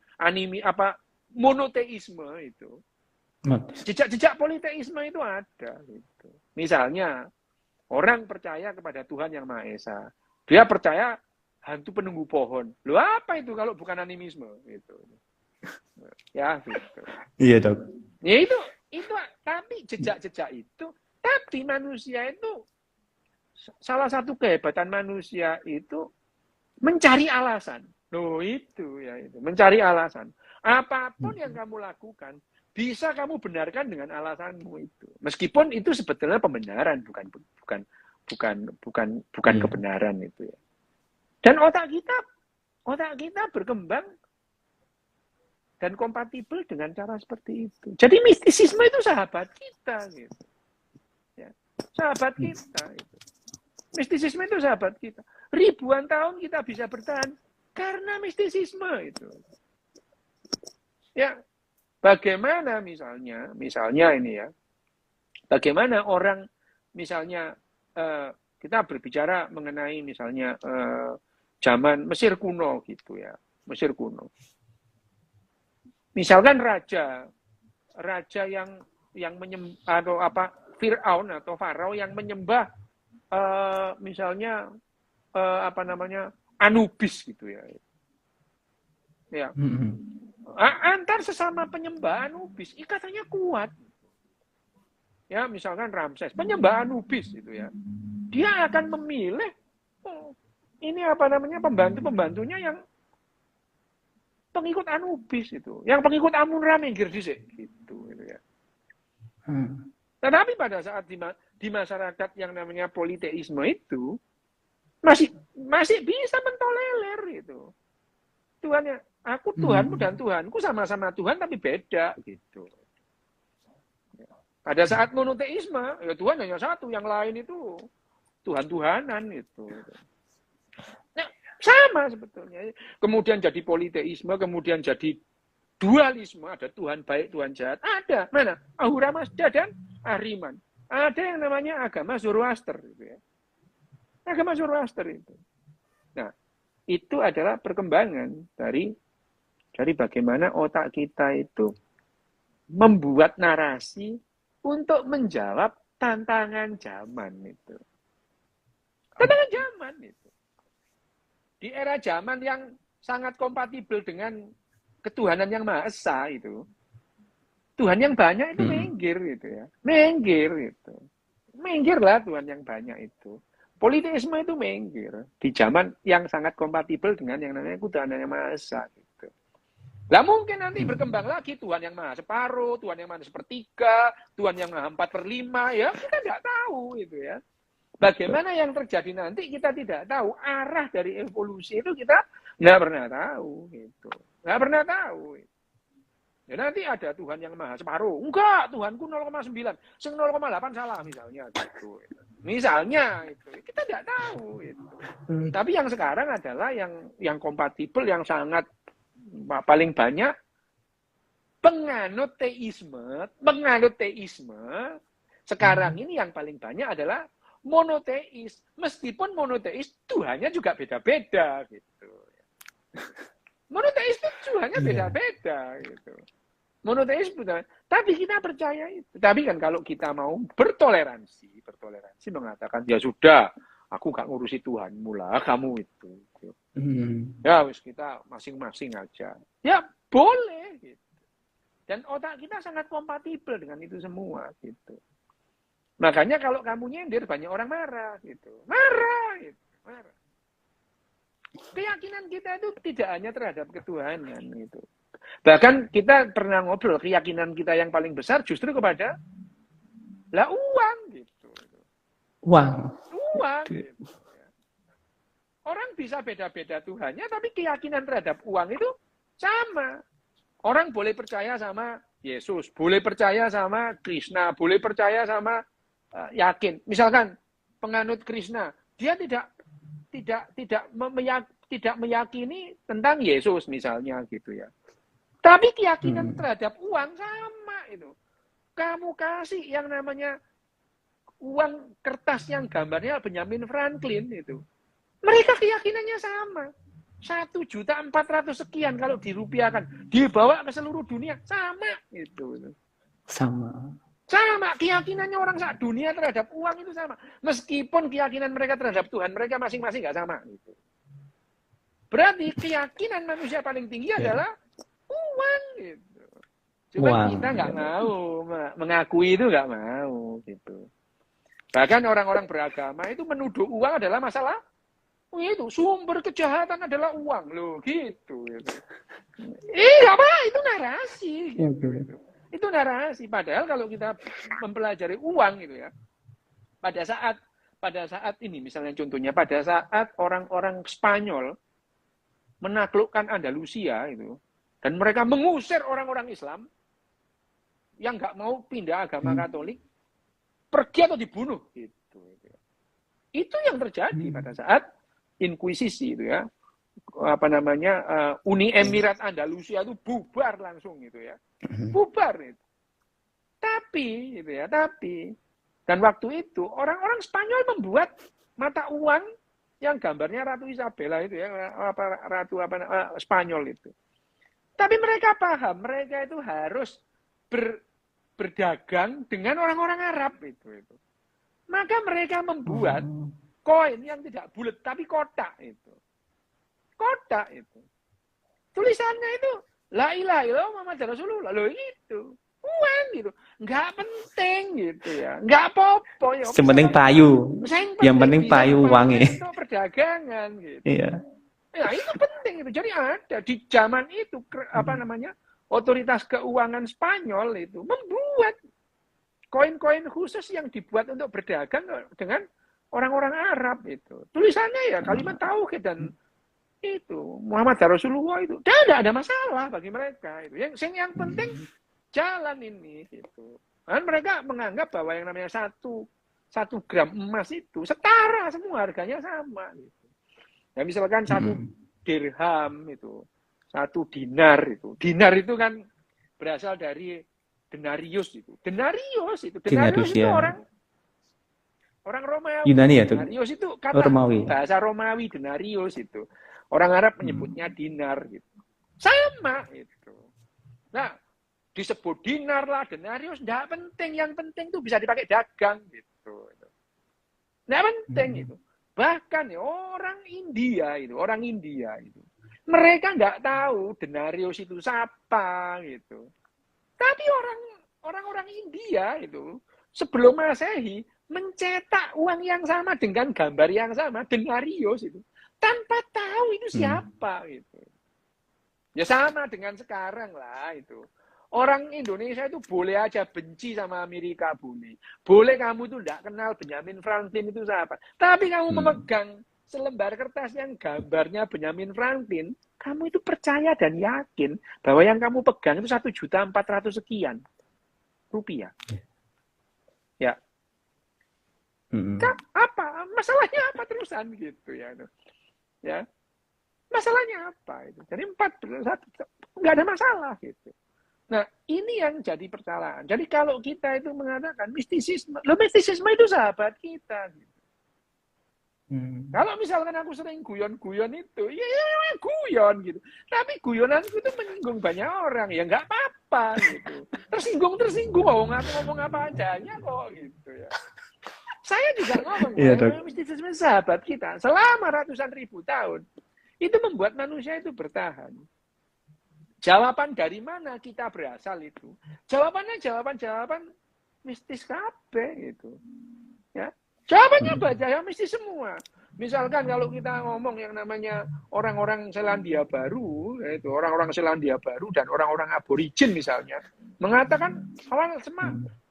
monoteisme itu. Jejak-jejak politeisme itu ada gitu. Misalnya orang percaya kepada Tuhan yang Maha Esa. Dia percaya hantu penunggu pohon. Loh apa itu kalau bukan animisme? Gitu. Ya, gitu. Iya, Dok. Ya itu tapi jejak-jejak itu, tapi manusia itu salah satu kehebatan manusia itu mencari alasan. Loh itu ya itu, mencari alasan. Apapun yang kamu lakukan bisa kamu benarkan dengan alasanmu itu. Meskipun itu sebetulnya pembenaran, bukan kebenaran itu ya. Dan otak kita berkembang dan kompatibel dengan cara seperti itu. Jadi mistisisme itu sahabat kita gitu. Ya, sahabat kita itu. Mistisisme itu sahabat kita. Ribuan tahun kita bisa bertahan karena mistisisme itu. Ya, bagaimana misalnya ini ya, bagaimana orang misalnya kita berbicara mengenai misalnya zaman Mesir kuno gitu ya, Mesir kuno. Misalkan raja yang menyembah Firaun atau Farao yang menyembah misalnya Anubis gitu ya. Ya. Antar sesama penyembah Anubis ikatannya kuat. Ya, misalkan Ramses, penyembah Anubis itu ya. Dia akan memilih ini pembantu-pembantunya yang pengikut Anubis itu. Yang pengikut Amun-Ra minggir dhisik gitu ya. Tetapi pada saat di masyarakat yang namanya politeisme itu masih bisa mentolerir itu. Tuhannya, aku Tuhanmu dan Tuhanku sama-sama Tuhan tapi beda gitu. Pada saat monoteisme, ya Tuhan hanya satu, yang lain itu Tuhan-Tuhanan itu. Nah, sama sebetulnya. Kemudian jadi politeisme, kemudian jadi dualisme, ada Tuhan baik, Tuhan jahat. Ada, mana? Ahura Mazda dan Ahriman. Ada yang namanya agama Zoroaster gitu ya. Agama Zoroaster itu. Nah, itu adalah perkembangan dari bagaimana otak kita itu membuat narasi untuk menjawab tantangan zaman itu. Tantangan zaman itu. Di era zaman yang sangat kompatibel dengan ketuhanan yang Maha Esa itu. Tuhan yang banyak itu minggir gitu ya. Minggir itu. Minggirlah Tuhan yang banyak itu. Politeisme itu minggir di zaman yang sangat kompatibel dengan yang namanya ketuhanan yang Maha Esa gitu. Lah mungkin nanti berkembang lagi Tuhan yang Maha Separuh, Tuhan yang Maha Sepertiga, Tuhan yang Maha 4/5 ya, kita tidak tahu itu ya. Bagaimana yang terjadi nanti kita tidak tahu. Arah dari evolusi itu kita nggak pernah tahu gitu. Nggak pernah tahu. Ya nanti ada Tuhan yang Maha Separuh. Enggak, Tuhanku 0,9. Sing 0,8 salah misalnya gitu. Misalnya itu. Kita tidak tahu itu. Tapi yang sekarang adalah yang kompatibel, yang sangat paling banyak penganut teisme. Sekarang ini yang paling banyak adalah monoteis. Meskipun monoteis Tuhannya juga beda-beda gitu. Monoteis itu Tuhannya Iya. beda-beda gitu. Monoteis betul. Tapi kita percaya itu. Tapi kan kalau kita mau bertoleransi mengatakan ya sudah, aku gak ngurusi Tuhanmu lah, kamu itu. Ya wis kita masing-masing aja. Ya boleh gitu. Dan otak kita sangat kompatibel dengan itu semua gitu. Makanya kalau kamu nyindir banyak orang marah gitu. Marah gitu. Marah. Keyakinan kita itu tidak hanya terhadap ketuhanan gitu. Bahkan kita pernah ngobrol, keyakinan kita yang paling besar justru kepada lah uang gitu. Uang. Uang gitu. Orang bisa beda-beda Tuhannya, tapi keyakinan terhadap uang itu sama. Orang boleh percaya sama Yesus, boleh percaya sama Krishna, boleh percaya sama yakin. Misalkan penganut Krishna, dia tidak meyakini tentang Yesus misalnya gitu ya. Tapi keyakinan terhadap uang sama itu. Kamu kasih yang namanya uang kertas yang gambarnya Benjamin Franklin itu. Mereka keyakinannya sama. 1.400.000 sekian kalau dirupiahkan, dibawa ke seluruh dunia sama itu. Sama keyakinannya orang sak dunia terhadap uang itu sama. Meskipun keyakinan mereka terhadap Tuhan mereka masing-masing nggak sama gitu. Berarti keyakinan manusia paling tinggi adalah uang gitu. Cuma kita nggak mau mengakui itu, nggak mau gitu. Bahkan orang-orang beragama itu menuduh uang adalah masalah. Itu sumber kejahatan adalah uang loh gitu. Apa itu narasi gitu. Itu narasi. Padahal kalau kita mempelajari uang gitu ya, pada saat ini misalnya contohnya pada saat orang-orang Spanyol menaklukkan Andalusia itu dan mereka mengusir orang-orang Islam yang nggak mau pindah agama Katolik, pergi atau dibunuh gitu. Itu yang terjadi pada saat inkuisisi itu ya, Uni Emirat Andalusia itu bubar langsung gitu ya, bubar itu. Tapi dan waktu itu orang-orang Spanyol membuat mata uang yang gambarnya Ratu Isabella itu ya, Spanyol itu. Tapi mereka paham, mereka itu harus berdagang dengan orang-orang Arab itu. Maka mereka membuat koin yang tidak bulat tapi kotak itu. Kotak itu. Tulisannya itu la ilaha illallah Muhammad Rasulullah. Loh itu. Uang gitu. Enggak penting gitu ya. Enggak apa-apa ya. Yang penting payu. Yang penting payu uangnya. Untuk perdagangan gitu. Iya. Ya itu penting itu. Jadi ada di zaman itu otoritas keuangan Spanyol itu membuat koin-koin khusus yang dibuat untuk berdagang dengan orang-orang Arab itu. Tulisannya ya kalimat tauhid dan itu Muhammad Rasulullah itu. Tidak ada masalah bagi mereka itu. Yang penting jalan ini gitu. Dan mereka menganggap bahwa yang namanya satu gram emas itu setara semua harganya sama gitu. Ya misalkan 1 dirham itu, 1 dinar itu. Dinar itu kan berasal dari denarius itu. Denarius itu ya. orang Romawi. Yunani ya tuh. Denarius itu kata bahasa Romawi denarius itu. Orang Arab menyebutnya dinar gitu. Sama itu. Nah, disebut dinar lah, denarius enggak penting. Yang penting tuh bisa dipakai dagang gitu. Enggak penting itu. Bahkan ya, orang India itu. Mereka enggak tahu denarius itu siapa gitu. Tapi orang-orang India itu sebelum Masehi mencetak uang yang sama dengan gambar yang sama, denarius itu, tanpa tahu itu siapa gitu. Ya sama dengan sekarang lah itu. Orang Indonesia itu boleh aja benci sama Amerika, boleh. Boleh kamu tuh enggak kenal Benjamin Franklin itu siapa. Tapi kamu memegang selembar kertas yang gambarnya Benjamin Franklin, kamu itu percaya dan yakin bahwa yang kamu pegang itu 1.400.000 sekian rupiah. Ya. Apa? Masalahnya apa terusan gitu ya. Ya. Masalahnya apa itu? Jadi 4 enggak ada masalah gitu. Nah, ini yang jadi percakapan. Jadi kalau kita itu mengatakan mistisisme itu sahabat kita gitu. Kalau misalkan aku sering guyon-guyon itu, ya guyon gitu. Tapi guyonanku itu menyinggung banyak orang, ya nggak apa-apa gitu. Tersinggung, aku ngomong apa adanya kok gitu ya. Saya juga ngomong, Iya, Dok. mistisisme sahabat kita selama ratusan ribu tahun, itu membuat manusia itu bertahan. Jawaban dari mana kita berasal itu? Jawabannya jawaban mistis kabeh gitu. Ya. Jawabannya baca yang mistis semua. Misalkan kalau kita ngomong yang namanya orang-orang Selandia Baru, yaitu orang-orang Selandia Baru dan orang-orang aborigin misalnya, mengatakan awal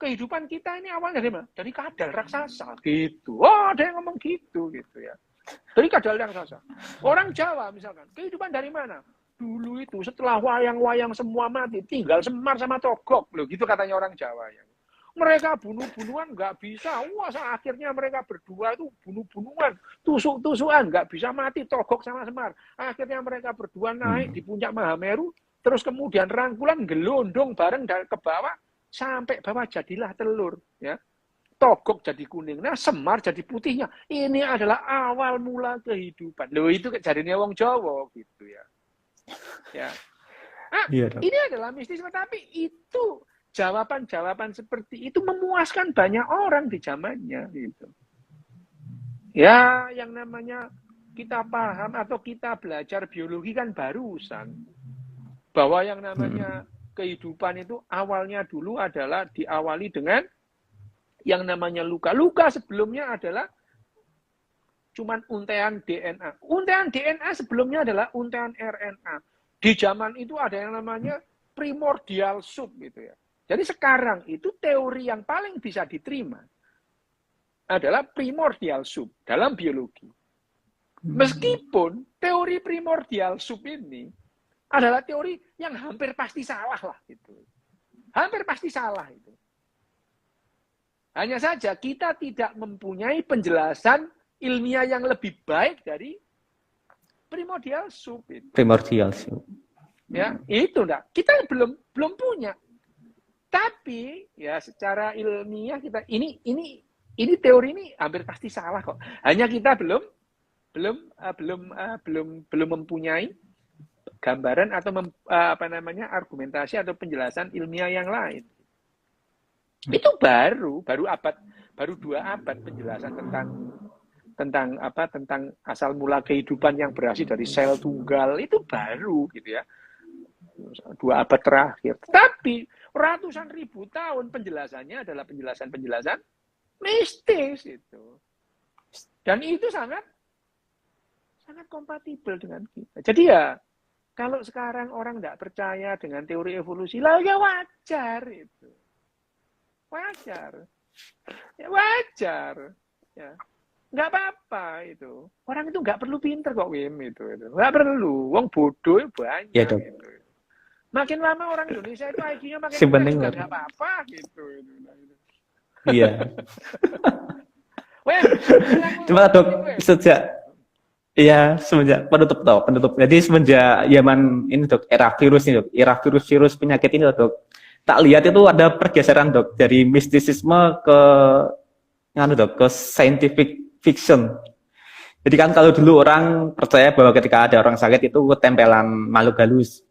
kehidupan kita ini awalnya dari mana? Dari kadal raksasa gitu. Oh, ada yang ngomong gitu ya. Dari kadal raksasa. Orang Jawa misalkan, kehidupan dari mana? Dulu itu setelah wayang-wayang semua mati, tinggal Semar sama Togok loh, gitu katanya orang Jawa ya. Mereka bunuh-bunuhan nggak bisa. Wah, akhirnya mereka berdua itu bunuh-bunuhan, tusuk-tusukan, nggak bisa mati Togok sama Semar. Akhirnya mereka berdua naik di puncak Mahameru, terus kemudian rangkulan gelondong bareng ke bawah sampai bawah jadilah telur, ya. Togok jadi kuning, nah Semar jadi putihnya. Ini adalah awal mula kehidupan. Loh, itu kejadiannya wong Jawa gitu ya. Ya. Nah, Iya, Dok. ini adalah mistisme, tapi itu jawaban-jawaban seperti itu memuaskan banyak orang di zamannya gitu. Ya, yang namanya kita paham atau kita belajar biologi kan barusan. Bahwa yang namanya kehidupan itu awalnya dulu adalah diawali dengan yang namanya luka. Luka sebelumnya adalah cuman untaian DNA. Untaian DNA sebelumnya adalah untaian RNA. Di zaman itu ada yang namanya primordial soup gitu ya. Jadi sekarang itu teori yang paling bisa diterima adalah primordial soup dalam biologi. Meskipun teori primordial soup ini adalah teori yang hampir pasti salah lah gitu. Hampir pasti salah itu. Hanya saja kita tidak mempunyai penjelasan ilmiah yang lebih baik dari primordial soup itu. Primordial soup. Ya, itu enggak. Kita belum punya. Tapi ya secara ilmiah kita ini teori ini hampir pasti salah kok. Hanya kita belum mempunyai gambaran atau argumentasi atau penjelasan ilmiah yang lain. Itu baru 2 abad penjelasan tentang asal mula kehidupan yang berasal dari sel tunggal itu baru gitu ya. 2 abad terakhir. Tapi ratusan ribu tahun penjelasannya adalah penjelasan mistis itu. Dan itu sangat kompatibel dengan kita. Jadi ya, kalau sekarang orang nggak percaya dengan teori evolusi, lah ya wajar itu. Wajar. Ya wajar. Ya. Nggak apa-apa itu. Orang itu nggak perlu pinter kok, Wim, itu. Nggak perlu. Wong bodoh banyak. Ya, Dok. Gitu. Makin lama orang Indonesia itu IQ-nya makin rendah juga nggak apa-apa gitu. Iya. Wem, Cuma Dok, semenjak penutup. Jadi semenjak zaman ini Dok, era virus ini Dok, era virus penyakit ini Dok. Tak lihat itu ada pergeseran Dok dari mistisisme ke scientific fiction. Jadi kan kalau dulu orang percaya bahwa ketika ada orang sakit itu ketempelan makhluk halus.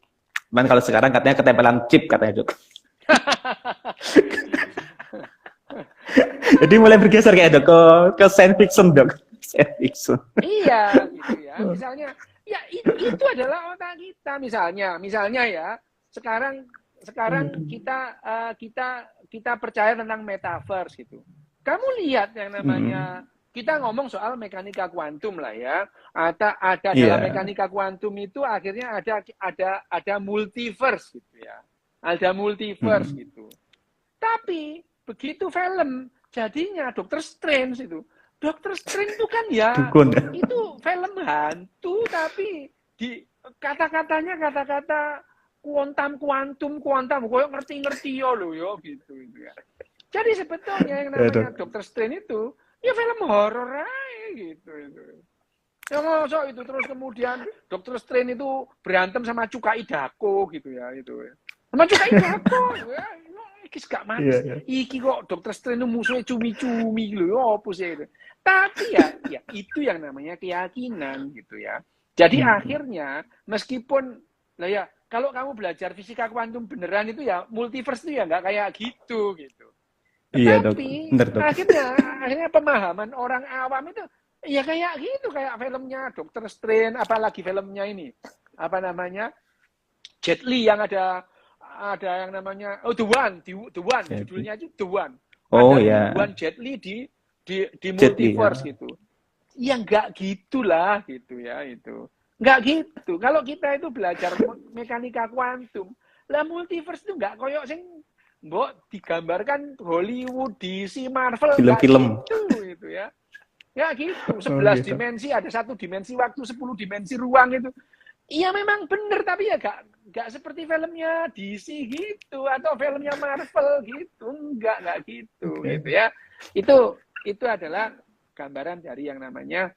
Cuman kalau sekarang katanya ketempelan chip katanya Dok. Jadi mulai bergeser kayak Dok ke science fiction Dok. Science fiction. Iya gitu ya. Misalnya ya itu adalah otak kita misalnya ya. Sekarang kita percaya tentang metaverse gitu. Kamu lihat yang namanya kita ngomong soal mekanika kuantum lah ya. Ada dalam mekanika kuantum itu akhirnya ada multiverse gitu ya. Ada multiverse gitu. Tapi begitu film jadinya Dr. Strange itu. Dr. Strange itu kan ya itu film hantu tapi di kata-katanya kata-kata kuantum koyo ngerti-ngerti yo lho yo gitu ya. Jadi sebetulnya yang namanya Dr. Strange itu ya film horor aja gitu itu. Ya masa itu terus kemudian Dr. Strange itu berantem sama Cukai Dako gitu ya itu. Sama Cukai Dako ya. iki gak manis. Iki kok Dokter Strange musuhnya cumi-cumi lho, opo sih itu. Tapi ya itu yang namanya keyakinan gitu ya. Jadi akhirnya meskipun lah ya kalau kamu belajar fisika kuantum beneran itu ya multiverse itu ya nggak kayak gitu. Iya, Dok. Tapi Bener, Dok. akhirnya pemahaman orang awam itu ya kayak gitu, kayak filmnya Dokter Strange, apalagi filmnya ini apa namanya Jet Li yang ada yang namanya The One, judulnya itu The One. Oh ada ya. The One Jet Li di Jet Li, multiverse ya. gitu. Ya nggak gitulah gitu ya itu. Nggak gitu. Kalau kita itu belajar mekanika kuantum, lah multiverse itu nggak koyok sing mbok digambarkan Hollywood, DC, Marvel, nggak Film-film. gitu ya. Ya gitu, 11 gitu. dimensi, ada 1 dimensi waktu, 10 dimensi ruang itu. Iya memang benar, tapi ya gak seperti filmnya DC gitu atau filmnya Marvel gitu, enggak gitu gitu ya. Itu adalah gambaran dari yang namanya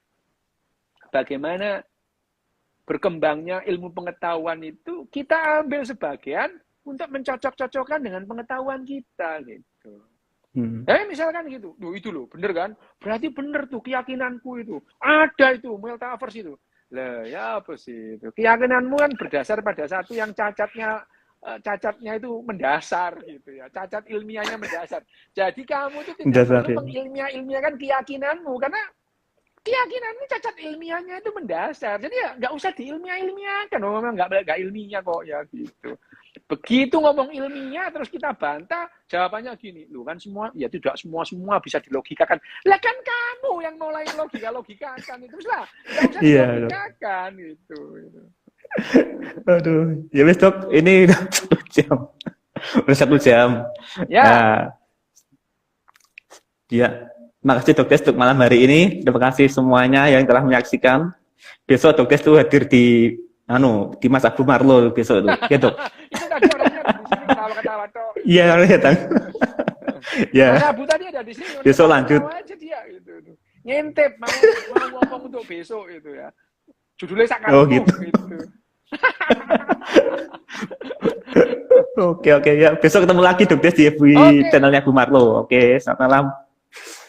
bagaimana berkembangnya ilmu pengetahuan itu kita ambil sebagian untuk mencocok-cocokkan dengan pengetahuan kita gitu. Misalkan gitu, itu loh, bener kan? Berarti bener tuh keyakinanku itu. Ada itu, multiverse itu. Lah, ya apa sih itu? Keyakinanmu kan berdasar pada satu yang cacatnya itu mendasar gitu ya. Cacat ilmiahnya mendasar. Jadi kamu itu tidak perlu mengilmiahkan keyakinanmu karena keyakinanmu cacat ilmiahnya itu mendasar. Jadi ya nggak usah diilmiah-ilmiahkan. Memang nggak ilmiah kok ya gitu. Begitu ngomong ilmiah terus kita bantah, jawabannya gini, lu kan semua ya tidak semua bisa dilogikakan. Lah kan kamu yang mulai logikakan itu lah, nggak usah dilogikakan gitu. Aduh, ya wes Dok, ini udah 1 jam. Udah 1 jam. Ya. Nah, ya, makasih Dok Des untuk malam hari ini. Terima kasih semuanya yang telah menyaksikan. Besok Dok Des tuh hadir di Mas Abu Marlo besok tuh. Ya, Dok. Itu tadi orangnya di sini ketawa-ketawa toh. Iya, orangnya datang. Ya. Mas Abu tadi ada di sini. Besok lanjut. Aja dia gitu. Ngintip mau ngomong untuk besok itu ya. Judulnya sakar gitu. Oke ya. Besok ketemu lagi Dok Des di FB channelnya Abu Marlo. Oke, selamat malam.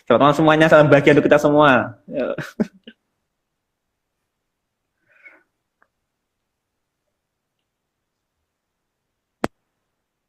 Selamat malam semuanya, salam bahagia untuk kita semua.